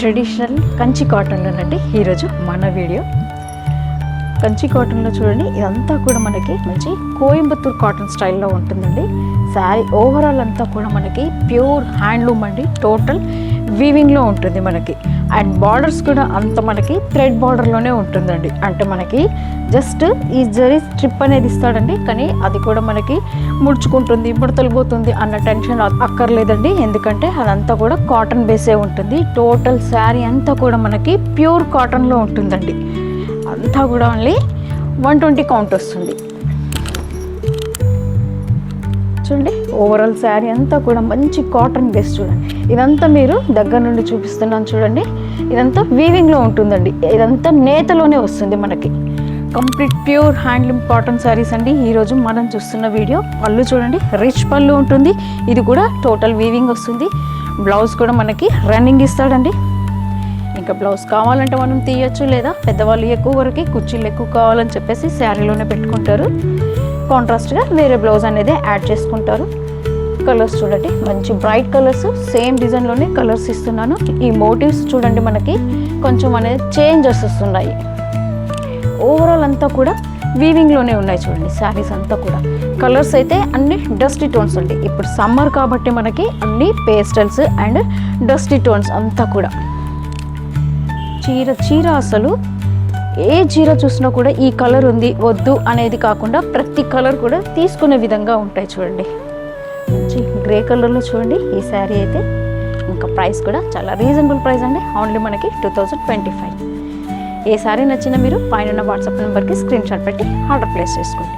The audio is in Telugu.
ట్రెడిషనల్ కంచి కాటన్లోనండి ఈరోజు మన వీడియో. కంచి కాటన్లో చూడండి, ఇదంతా కూడా మనకి మంచి కోయంబత్తూర్ కాటన్ స్టైల్లో ఉంటుందండి. శారీ ఓవరాల్ అంతా కూడా మనకి ప్యూర్ హ్యాండ్లూమ్ అండి, టోటల్ వీవింగ్లో ఉంటుంది మనకి. అండ్ బార్డర్స్ కూడా అంత మనకి థ్రెడ్ బార్డర్లోనే ఉంటుందండి. అంటే మనకి జస్ట్ ఈ జరీ స్ట్రిప్ అనేది ఇస్తాడండి, కానీ అది కూడా మనకి ముడుచుకుంటుంది, ముడతలు పోతుంది అన్న టెన్షన్ అక్కర్లేదండి. ఎందుకంటే అదంతా కూడా కాటన్ బేసే ఉంటుంది. టోటల్ శారీ అంతా కూడా మనకి ప్యూర్ కాటన్లో ఉంటుందండి. అంతా కూడా ఓన్లీ 120 కౌంట్ వస్తుంది. చూడండి, ఓవరాల్ శారీ అంతా కూడా మంచి కాటన్ బేస్. చూడండి, ఇదంతా మీరు దగ్గర నుండి చూపిస్తున్నాను చూడండి. ఇదంతా వీవింగ్లో ఉంటుందండి. ఇదంతా నేతలోనే వస్తుంది మనకి. Complete pure handloom cotton saris అండి ఈరోజు మనం చూస్తున్న వీడియో. పళ్ళు చూడండి, రిచ్ పళ్ళు ఉంటుంది. ఇది కూడా టోటల్ వీవింగ్ వస్తుంది. బ్లౌజ్ కూడా మనకి రన్నింగ్ ఇస్తాడండి. ఇంకా బ్లౌజ్ కావాలంటే మనం తీయచ్చు, లేదా పెద్దవాళ్ళు ఎక్కువ వరకు కుర్చీలు ఎక్కువ కావాలని చెప్పేసి శారీలోనే పెట్టుకుంటారు. కాంట్రాస్ట్గా వేరే బ్లౌజ్ అనేది యాడ్ చేసుకుంటారు. కలర్స్ చూడండి, మంచి బ్రైట్ కలర్స్, సేమ్ డిజైన్లోనే కలర్స్ ఇస్తున్నాను. ఈ మోటివ్స్ చూడండి, మనకి కొంచెం అనేది చేంజెస్ వస్తున్నాయి. ఓవరాల్ అంతా కూడా వీవింగ్లోనే ఉన్నాయి. చూడండి, శారీస్ అంతా కూడా కలర్స్ అయితే అన్ని డస్టీ టోన్స్ అండి. ఇప్పుడు సమ్మర్ కాబట్టి మనకి అన్ని పేస్టల్స్ అండ్ డస్టీ టోన్స్ అంతా కూడా. చీర అసలు ఏ చీర చూసినా కూడా ఈ కలర్ ఉంది వద్దు అనేది కాకుండా ప్రతి కలర్ కూడా తీసుకునే విధంగా ఉంటాయి. చూడండి, మంచి గ్రే కలర్లో చూడండి ఈ శారీ అయితే. ఇంకా ప్రైస్ కూడా చాలా రీజనబుల్ ప్రైస్ అండి, ఓన్లీ మనకి 2025. ఏ శారీ నచ్చినా మీరు పైన వాట్సాప్ నెంబర్కి స్క్రీన్ షాట్ పెట్టి ఆర్డర్ ప్లేస్ చేసుకోండి.